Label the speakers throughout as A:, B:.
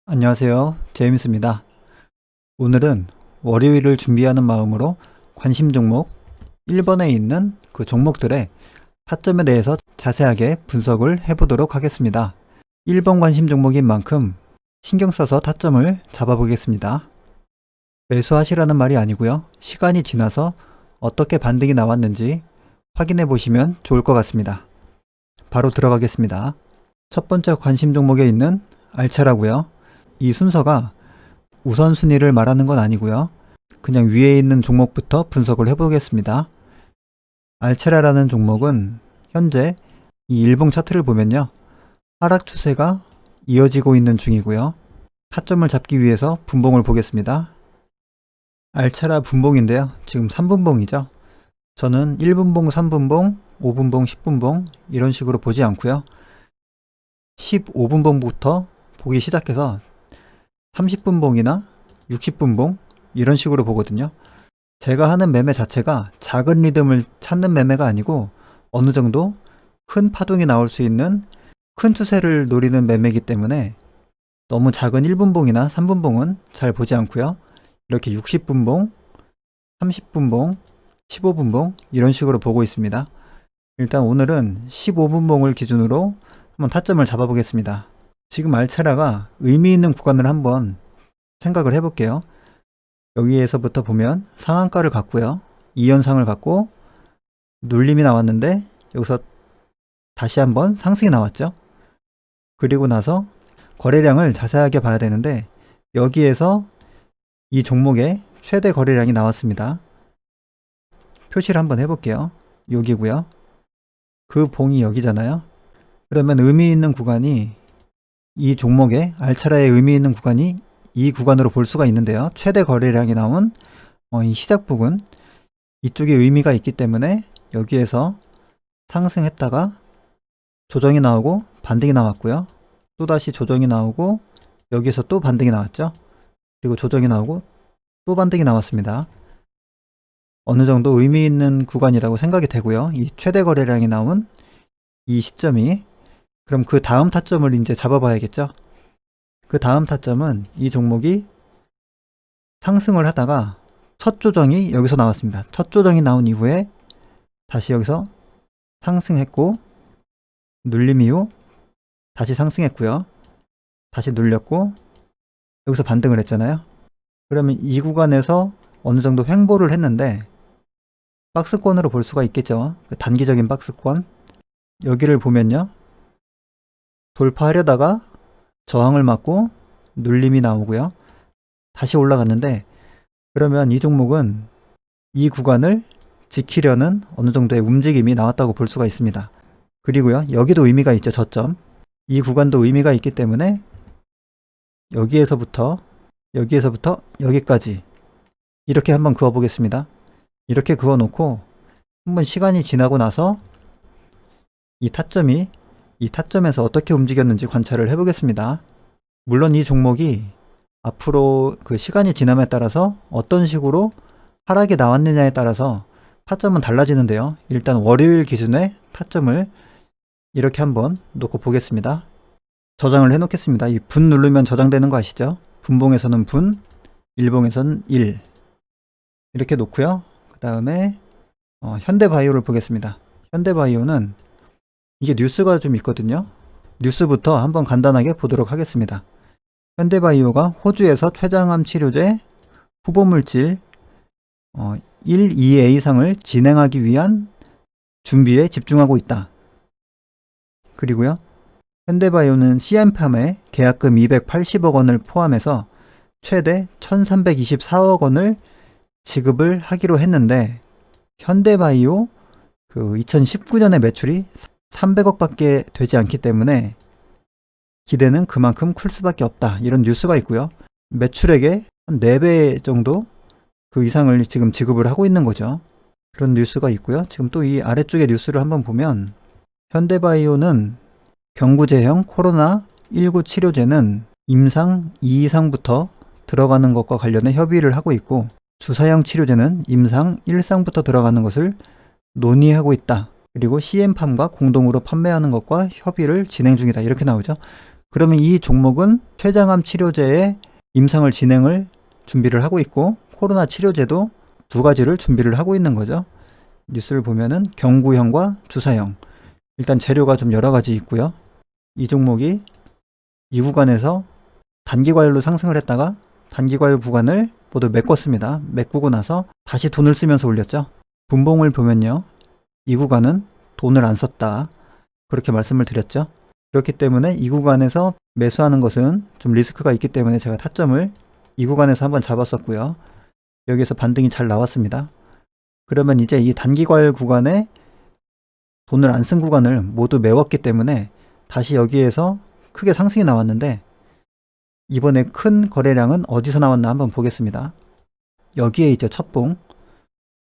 A: 안녕하세요. 제임스입니다. 오늘은 월요일을 준비하는 마음으로 관심 종목 1번에 있는 그 종목들의 타점에 대해서 자세하게 분석을 해보도록 하겠습니다. 1번 관심 종목인 만큼 신경 써서 타점을 잡아보겠습니다. 매수하시라는 말이 아니고요. 시간이 지나서 어떻게 반등이 나왔는지 확인해 보시면 좋을 것 같습니다. 바로 들어가겠습니다. 첫 번째 관심 종목에 있는 알차라고요. 이 순서가 우선순위를 말하는 건 아니고요. 그냥 위에 있는 종목부터 분석을 해보겠습니다. 알체라라는 종목은 현재 이 일봉 차트를 보면요. 하락 추세가 이어지고 있는 중이고요. 타점을 잡기 위해서 분봉을 보겠습니다. 알체라 분봉인데요. 지금 3분봉이죠. 저는 1분봉, 3분봉, 5분봉, 10분봉 이런 식으로 보지 않고요. 15분봉부터 보기 시작해서 30분봉이나 60분봉 이런 식으로 보거든요. 제가 하는 매매 자체가 작은 리듬을 찾는 매매가 아니고 어느 정도 큰 파동이 나올 수 있는 큰 추세를 노리는 매매이기 때문에 너무 작은 1분봉이나 3분봉은 잘 보지 않고요. 이렇게 60분봉, 30분봉, 15분봉 이런 식으로 보고 있습니다. 일단 오늘은 15분봉을 기준으로 한번 타점을 잡아보겠습니다. 지금 알체라가 의미 있는 구간을 한번 생각을 해볼게요. 여기에서부터 보면 상한가를 갖고요. 2연상을 갖고 눌림이 나왔는데 여기서 다시 한번 상승이 나왔죠. 그리고 나서 거래량을 자세하게 봐야 되는데 여기에서 이 종목의 최대 거래량이 나왔습니다. 표시를 한번 해볼게요. 여기고요. 그 봉이 여기잖아요. 그러면 의미 있는 구간이 이 종목의 알차라의 의미 있는 구간이 이 구간으로 볼 수가 있는데요. 최대 거래량이 나온 이 시작 부근 이쪽에 의미가 있기 때문에 여기에서 상승했다가 조정이 나오고 반등이 나왔고요. 또다시 조정이 나오고 여기에서 또 반등이 나왔죠. 그리고 조정이 나오고 또 반등이 나왔습니다. 어느 정도 의미 있는 구간이라고 생각이 되고요. 이 최대 거래량이 나온 이 시점이 그럼 그 다음 타점을 이제 잡아봐야겠죠. 그 다음 타점은 이 종목이 상승을 하다가 첫 조정이 여기서 나왔습니다. 첫 조정이 나온 이후에 다시 여기서 상승했고 눌림 이후 다시 상승했고요. 다시 눌렸고 여기서 반등을 했잖아요. 그러면 이 구간에서 어느 정도 횡보를 했는데 박스권으로 볼 수가 있겠죠. 단기적인 박스권. 여기를 보면요. 돌파하려다가 저항을 맞고 눌림이 나오고요. 다시 올라갔는데 그러면 이 종목은 이 구간을 지키려는 어느 정도의 움직임이 나왔다고 볼 수가 있습니다. 그리고요. 여기도 의미가 있죠. 저점. 이 구간도 의미가 있기 때문에 여기에서부터 여기까지 이렇게 한번 그어 보겠습니다. 이렇게 그어 놓고 한번 시간이 지나고 나서 이 타점에서 어떻게 움직였는지 관찰을 해보겠습니다. 물론 이 종목이 앞으로 그 시간이 지남에 따라서 어떤 식으로 하락이 나왔느냐에 따라서 타점은 달라지는데요. 일단 월요일 기준의 타점을 이렇게 한번 놓고 보겠습니다. 저장을 해 놓겠습니다. 이 분 누르면 저장되는 거 아시죠? 분봉에서는 분, 일봉에서는 1 이렇게 놓고요. 그 다음에 현대바이오를 보겠습니다. 현대바이오는 이게 뉴스가 좀 있거든요. 뉴스부터 한번 간단하게 보도록 하겠습니다. 현대바이오가 호주에서 췌장암 치료제 후보물질 1, 2A상을 진행하기 위한 준비에 집중하고 있다. 그리고요. 현대바이오는 CM팜에 계약금 280억 원을 포함해서 최대 1324억 원을 지급을 하기로 했는데 현대바이오 그 2019년의 매출이 300억 밖에 되지 않기 때문에 기대는 그만큼 클 수밖에 없다. 이런 뉴스가 있고요. 매출액의 한 4배 정도 그 이상을 지금 지급을 하고 있는 거죠. 그런 뉴스가 있고요. 지금 또 이 아래쪽에 뉴스를 한번 보면 현대바이오는 경구제형 코로나19 치료제는 임상 2 이상부터 들어가는 것과 관련해 협의를 하고 있고 주사형 치료제는 임상 1상부터 들어가는 것을 논의하고 있다. 그리고 CM팜과 공동으로 판매하는 것과 협의를 진행 중이다. 이렇게 나오죠. 그러면 이 종목은 췌장암 치료제의 임상을 진행을 준비를 하고 있고 코로나 치료제도 2가지를 준비를 하고 있는 거죠. 뉴스를 보면은 경구형과 주사형. 일단 재료가 좀 여러 가지 있고요. 이 종목이 이 구간에서 단기 과열로 상승을 했다가 단기 과열 구간을 모두 메꿨습니다. 메꾸고 나서 다시 돈을 쓰면서 올렸죠. 분봉을 보면요. 이 구간은 돈을 안 썼다. 그렇게 말씀을 드렸죠. 그렇기 때문에 이 구간에서 매수하는 것은 좀 리스크가 있기 때문에 제가 타점을 이 구간에서 한번 잡았었고요. 여기에서 반등이 잘 나왔습니다. 그러면 이제 이 단기 과열 구간에 돈을 안 쓴 구간을 모두 메웠기 때문에 다시 여기에서 크게 상승이 나왔는데 이번에 큰 거래량은 어디서 나왔나 한번 보겠습니다. 여기에 있죠. 첫 봉.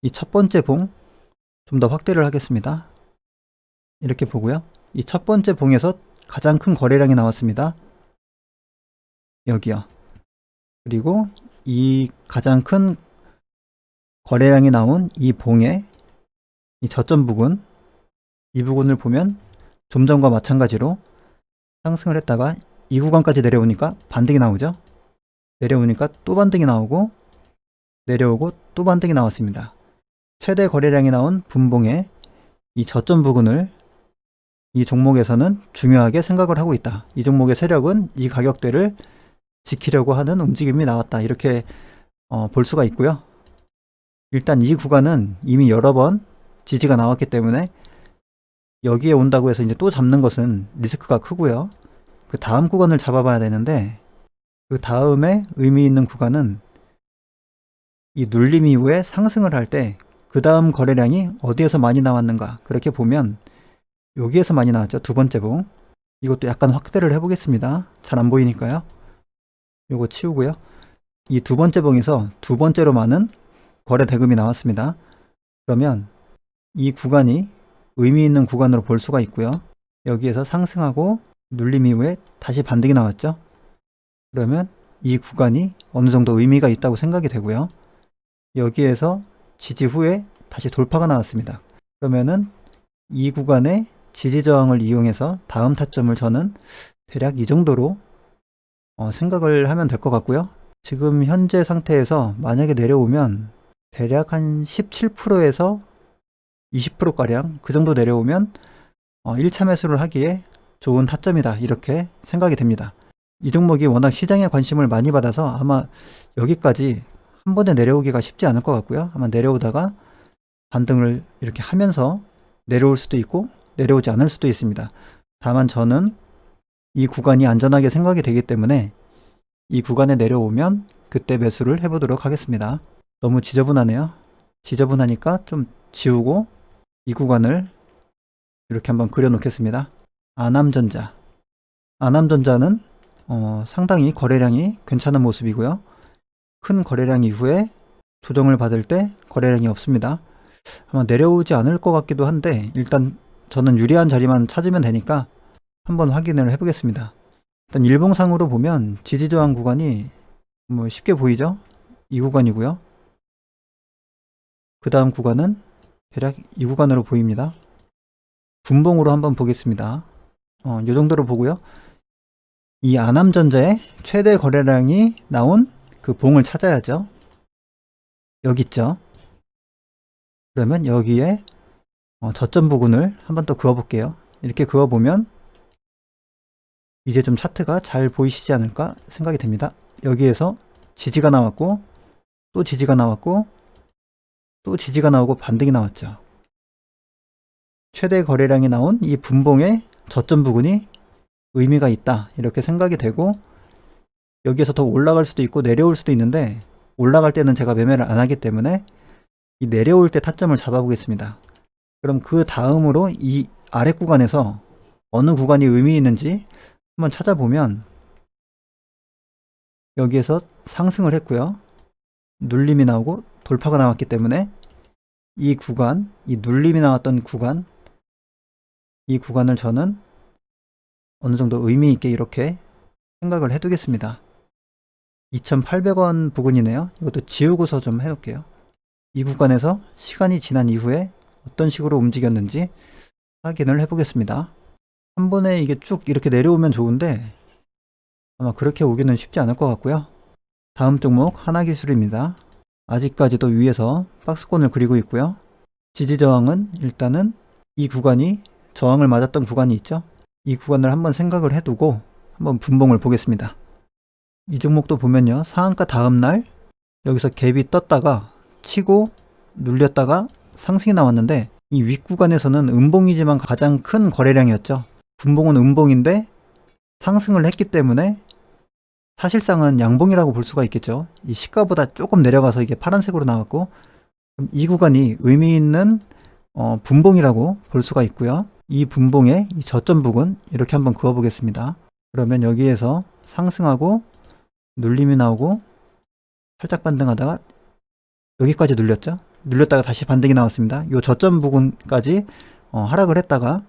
A: 이 첫 번째 봉 좀 더 확대를 하겠습니다. 이렇게 보고요. 이 첫 번째 봉에서 가장 큰 거래량이 나왔습니다. 여기요. 그리고 이 가장 큰 거래량이 나온 이 봉의 이 저점 부근, 이 부분을 보면 좀 전과 마찬가지로 상승을 했다가 이 구간까지 내려오니까 반등이 나오죠. 내려오니까 또 반등이 나오고 내려오고 또 반등이 나왔습니다. 최대 거래량이 나온 분봉의 이 저점 부근을 이 종목에서는 중요하게 생각을 하고 있다. 이 종목의 세력은 이 가격대를 지키려고 하는 움직임이 나왔다. 이렇게 볼 수가 있고요. 일단 이 구간은 이미 여러 번 지지가 나왔기 때문에 여기에 온다고 해서 이제 또 잡는 것은 리스크가 크고요. 그 다음 구간을 잡아봐야 되는데 그 다음에 의미 있는 구간은 이 눌림 이후에 상승을 할 때 그 다음 거래량이 어디에서 많이 나왔는가 그렇게 보면 여기에서 많이 나왔죠. 두 번째 봉. 이것도 약간 확대를 해보겠습니다. 잘 안 보이니까요. 요거 치우고요. 이 두 번째 봉에서 두 번째로 많은 거래 대금이 나왔습니다. 그러면 이 구간이 의미 있는 구간으로 볼 수가 있고요. 여기에서 상승하고 눌림 이후에 다시 반등이 나왔죠. 그러면 이 구간이 어느 정도 의미가 있다고 생각이 되고요. 여기에서 지지 후에 다시 돌파가 나왔습니다. 그러면은 이 구간의 지지 저항을 이용해서 다음 타점을 저는 대략 이 정도로 생각을 하면 될 것 같고요. 지금 현재 상태에서 만약에 내려오면 대략 한 17%에서 20%가량 그 정도 내려오면 1차 매수를 하기에 좋은 타점이다 이렇게 생각이 됩니다. 이 종목이 워낙 시장에 관심을 많이 받아서 아마 여기까지 한 번에 내려오기가 쉽지 않을 것 같고요. 아마 내려오다가 반등을 이렇게 하면서 내려올 수도 있고 내려오지 않을 수도 있습니다. 다만 저는 이 구간이 안전하게 생각이 되기 때문에 이 구간에 내려오면 그때 매수를 해보도록 하겠습니다. 너무 지저분하네요. 지저분하니까 좀 지우고 이 구간을 이렇게 한번 그려놓겠습니다. 아남전자. 아남전자는 상당히 거래량이 괜찮은 모습이고요. 큰 거래량 이후에 조정을 받을 때 거래량이 없습니다. 아마 내려오지 않을 것 같기도 한데 일단 저는 유리한 자리만 찾으면 되니까 한번 확인을 해보겠습니다. 일단 일봉상으로 보면 지지저항 구간이 쉽게 보이죠? 이 구간이고요. 그 다음 구간은 대략 이 구간으로 보입니다. 분봉으로 한번 보겠습니다. 이 정도로 보고요. 이 아남전자의 최대 거래량이 나온 그 봉을 찾아야죠. 여기 있죠. 그러면 여기에 저점 부분을 한번 또 그어볼게요. 이렇게 그어보면 이제 좀 차트가 잘 보이시지 않을까 생각이 됩니다. 여기에서 지지가 나왔고 또 지지가 나왔고 또 지지가 나오고 반등이 나왔죠. 최대 거래량이 나온 이 분봉의 저점 부분이 의미가 있다 이렇게 생각이 되고 여기에서 더 올라갈 수도 있고 내려올 수도 있는데 올라갈 때는 제가 매매를 안 하기 때문에 이 내려올 때 타점을 잡아보겠습니다. 그럼 그 다음으로 이 아래 구간에서 어느 구간이 의미 있는지 한번 찾아보면 여기에서 상승을 했고요. 눌림이 나오고 돌파가 나왔기 때문에 이 구간, 이 눌림이 나왔던 구간, 이 구간을 저는 어느 정도 의미 있게 이렇게 생각을 해두겠습니다. 2,800원 부근이네요. 이것도 지우고서 좀 해놓을게요. 이 구간에서 시간이 지난 이후에 어떤 식으로 움직였는지 확인을 해보겠습니다. 한 번에 이게 쭉 이렇게 내려오면 좋은데 아마 그렇게 오기는 쉽지 않을 것 같고요. 다음 종목 하나기술입니다. 아직까지도 위에서 박스권을 그리고 있고요. 지지저항은 일단은 이 구간이 저항을 맞았던 구간이 있죠. 이 구간을 한번 생각을 해두고 한번 분봉을 보겠습니다. 이 종목도 보면요, 상한가 다음날 여기서 갭이 떴다가 치고 눌렸다가 상승이 나왔는데, 이 윗구간에서는 음봉이지만 가장 큰 거래량이었죠. 분봉은 음봉인데 상승을 했기 때문에 사실상은 양봉이라고 볼 수가 있겠죠. 이 시가보다 조금 내려가서 이게 파란색으로 나왔고, 이 구간이 의미 있는 분봉이라고 볼 수가 있고요. 이 분봉의 이 저점 부근 이렇게 한번 그어 보겠습니다. 그러면 여기에서 상승하고 눌림이 나오고 살짝 반등하다가 여기까지 눌렸죠. 눌렸다가 다시 반등이 나왔습니다. 이 저점 부근까지 하락을 했다가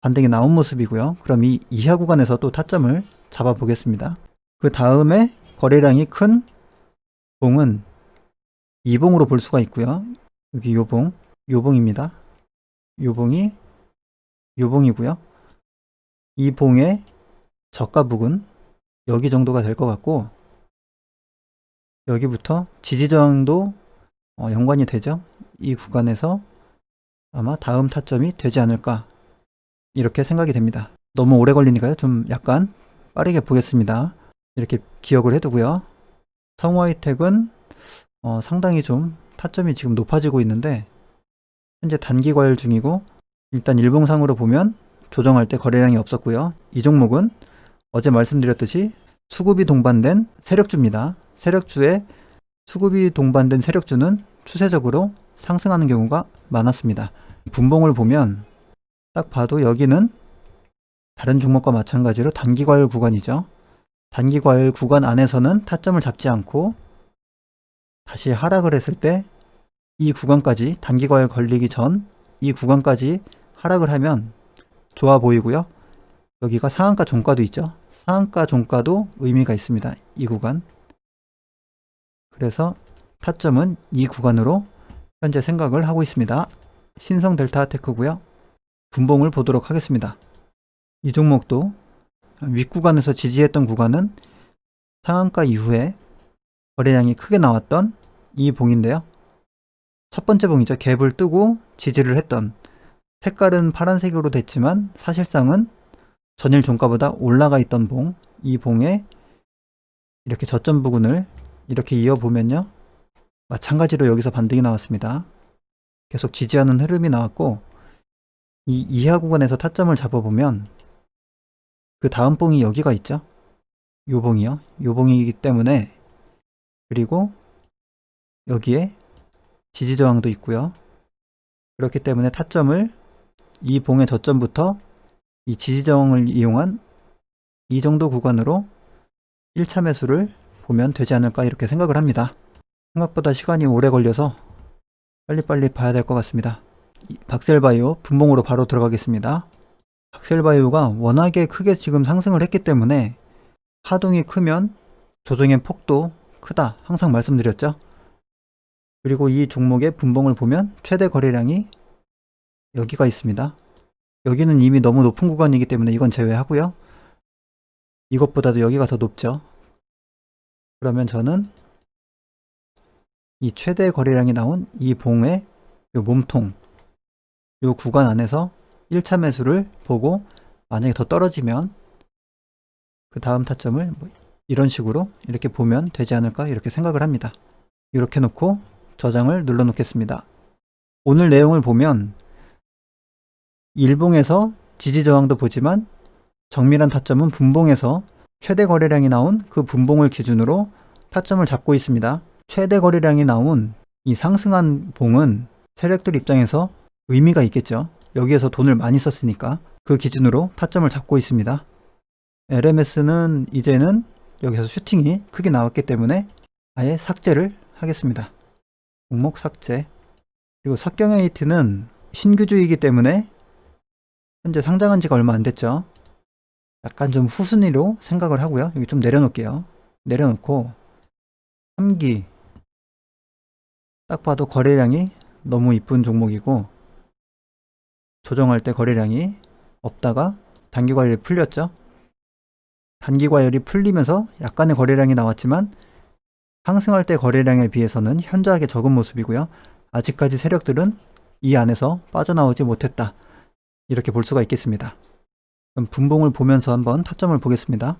A: 반등이 나온 모습이고요. 그럼 이 이하 구간에서 또 타점을 잡아 보겠습니다. 그 다음에 거래량이 큰 봉은 이봉으로 볼 수가 있고요. 여기 요봉, 요봉입니다. 요봉이 요봉이고요. 이 봉의 저가 부근 여기 정도가 될 것 같고, 여기부터 지지저항도 연관이 되죠. 이 구간에서 아마 다음 타점이 되지 않을까, 이렇게 생각이 됩니다. 너무 오래 걸리니까요. 좀 약간 빠르게 보겠습니다. 이렇게 기억을 해두고요. 성우하이텍은 상당히 좀 타점이 지금 높아지고 있는데 현재 단기 과열 중이고, 일단 일봉상으로 보면 조정할 때 거래량이 없었고요. 이 종목은 어제 말씀드렸듯이 수급이 동반된 세력주입니다. 세력주에 수급이 동반된 세력주는 추세적으로 상승하는 경우가 많았습니다. 분봉을 보면 딱 봐도 여기는 다른 종목과 마찬가지로 단기 과열 구간이죠. 단기 과열 구간 안에서는 타점을 잡지 않고 다시 하락을 했을 때 이 구간까지, 단기 과열 걸리기 전 이 구간까지 하락을 하면 좋아 보이고요. 여기가 상한가 종가도 있죠. 상한가 종가도 의미가 있습니다. 이 구간. 그래서 타점은 이 구간으로 현재 생각을 하고 있습니다. 신성 델타테크고요. 분봉을 보도록 하겠습니다. 이 종목도 윗구간에서 지지했던 구간은 상한가 이후에 거래량이 크게 나왔던 이 봉인데요. 첫 번째 봉이죠. 갭을 뜨고 지지를 했던, 색깔은 파란색으로 됐지만 사실상은 전일 종가보다 올라가 있던 봉, 이 봉에 이렇게 저점 부근을 이렇게 이어보면요, 마찬가지로 여기서 반등이 나왔습니다. 계속 지지하는 흐름이 나왔고, 이 이하 구간에서 타점을 잡아보면 그 다음 봉이 여기가 있죠. 요 봉이요. 요 봉이기 때문에, 그리고 여기에 지지저항도 있고요. 그렇기 때문에 타점을 이 봉의 저점부터 이 지지저항을 이용한 이 정도 구간으로 1차 매수를 보면 되지 않을까, 이렇게 생각을 합니다. 생각보다 시간이 오래 걸려서 빨리빨리 봐야 될 것 같습니다. 박셀바이오 분봉으로 바로 들어가겠습니다. 박셀바이오가 워낙에 크게 지금 상승을 했기 때문에 하동이 크면 조정의 폭도 크다, 항상 말씀드렸죠. 그리고 이 종목의 분봉을 보면 최대 거래량이 여기가 있습니다. 여기는 이미 너무 높은 구간이기 때문에 이건 제외하고요. 이것보다도 여기가 더 높죠. 그러면 저는 이 최대 거래량이 나온 이 봉의 요 몸통, 요 구간 안에서 1차 매수를 보고, 만약에 더 떨어지면 그 다음 타점을 이런 식으로 이렇게 보면 되지 않을까, 이렇게 생각을 합니다. 이렇게 놓고 저장을 눌러 놓겠습니다. 오늘 내용을 보면 일봉에서 지지저항도 보지만 정밀한 타점은 분봉에서 최대 거래량이 나온 그 분봉을 기준으로 타점을 잡고 있습니다. 최대 거래량이 나온 이 상승한 봉은 세력들 입장에서 의미가 있겠죠. 여기에서 돈을 많이 썼으니까 그 기준으로 타점을 잡고 있습니다. LMS는 이제는 여기서 슈팅이 크게 나왔기 때문에 아예 삭제를 하겠습니다. 종목 삭제. 그리고 석경에이트는 신규주이기 때문에 현재 상장한 지가 얼마 안 됐죠. 약간 좀 후순위로 생각을 하고요. 여기 좀 내려놓을게요. 내려놓고 3기 딱 봐도 거래량이 너무 이쁜 종목이고, 조정할 때 거래량이 없다가 단기 관리에 풀렸죠. 단기 과열이 풀리면서 약간의 거래량이 나왔지만 상승할 때 거래량에 비해서는 현저하게 적은 모습이고요. 아직까지 세력들은 이 안에서 빠져나오지 못했다. 이렇게 볼 수가 있겠습니다. 그럼 분봉을 보면서 한번 타점을 보겠습니다.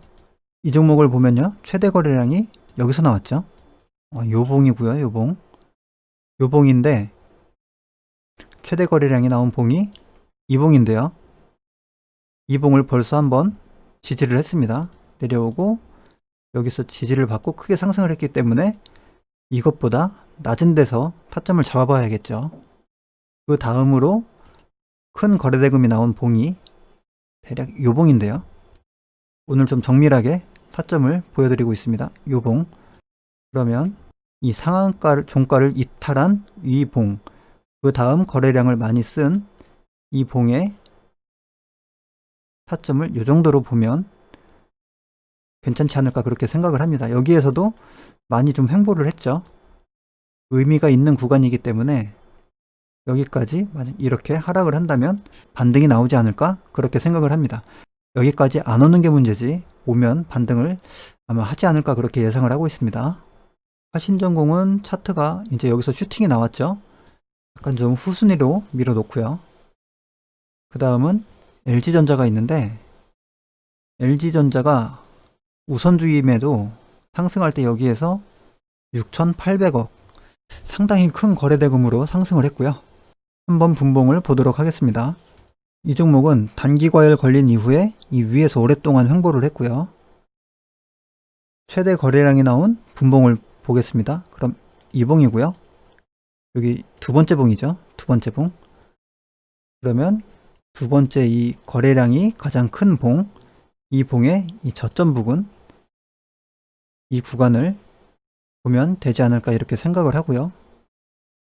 A: 이 종목을 보면요. 최대 거래량이 여기서 나왔죠. 요 봉이고요. 요 봉. 요 봉인데 최대 거래량이 나온 봉이 이 봉인데요. 이 봉을 벌써 한번 지지를 했습니다. 내려오고 여기서 지지를 받고 크게 상승을 했기 때문에 이것보다 낮은 데서 타점을 잡아봐야겠죠. 그 다음으로 큰 거래대금이 나온 봉이 대략 요 봉인데요. 오늘 좀 정밀하게 타점을 보여드리고 있습니다. 요 봉. 그러면 이 상한가를 종가를 이탈한 이 봉, 그 다음 거래량을 많이 쓴 이 봉의 타점을 요 정도로 보면 괜찮지 않을까 그렇게 생각을 합니다. 여기에서도 많이 좀 횡보를 했죠. 의미가 있는 구간이기 때문에 여기까지 만약 이렇게 하락을 한다면 반등이 나오지 않을까 그렇게 생각을 합니다. 여기까지 안 오는 게 문제지 오면 반등을 아마 하지 않을까 그렇게 예상을 하고 있습니다. 화신전공은 차트가 이제 여기서 슈팅이 나왔죠. 약간 좀 후순위로 밀어놓고요. 그 다음은 LG전자가 있는데 LG전자가 우선주임에도 상승할 때 여기에서 6,800억 상당히 큰 거래대금으로 상승을 했고요. 한번 분봉을 보도록 하겠습니다. 이 종목은 단기 과열 걸린 이후에 이 위에서 오랫동안 횡보를 했고요. 최대 거래량이 나온 분봉을 보겠습니다. 그럼 이 봉이고요. 여기 두 번째 봉이죠. 두 번째 봉. 그러면 두 번째 이 거래량이 가장 큰 봉, 이 봉의 이 저점 부근, 이 구간을 보면 되지 않을까 이렇게 생각을 하고요.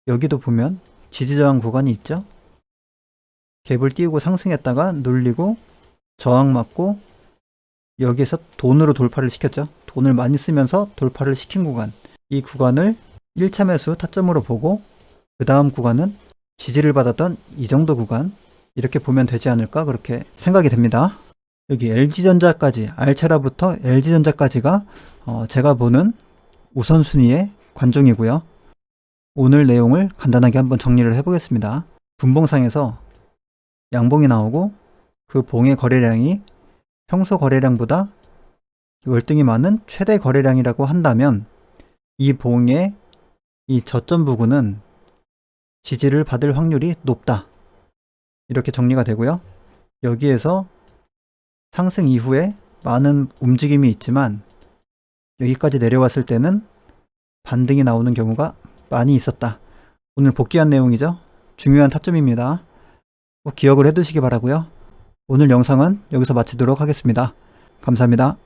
A: 여기도 보면 지지저항 구간이 있죠. 갭을 띄우고 상승했다가 눌리고 저항 맞고 여기에서 돈으로 돌파를 시켰죠. 돈을 많이 쓰면서 돌파를 시킨 구간, 이 구간을 1차 매수 타점으로 보고 그 다음 구간은 지지를 받았던 이 정도 구간, 이렇게 보면 되지 않을까 그렇게 생각이 됩니다. 여기 LG전자까지, 알차라부터 LG전자까지가 제가 보는 우선순위의 관종이고요. 오늘 내용을 간단하게 한번 정리를 해보겠습니다. 분봉상에서 양봉이 나오고 그 봉의 거래량이 평소 거래량보다 월등히 많은 최대 거래량이라고 한다면 이 봉의 이 저점 부근은 지지를 받을 확률이 높다. 이렇게 정리가 되고요. 여기에서 상승 이후에 많은 움직임이 있지만 여기까지 내려왔을 때는 반등이 나오는 경우가 많이 있었다. 오늘 복귀한 내용이죠. 중요한 타점입니다. 꼭 기억을 해두시기 바라고요. 오늘 영상은 여기서 마치도록 하겠습니다. 감사합니다.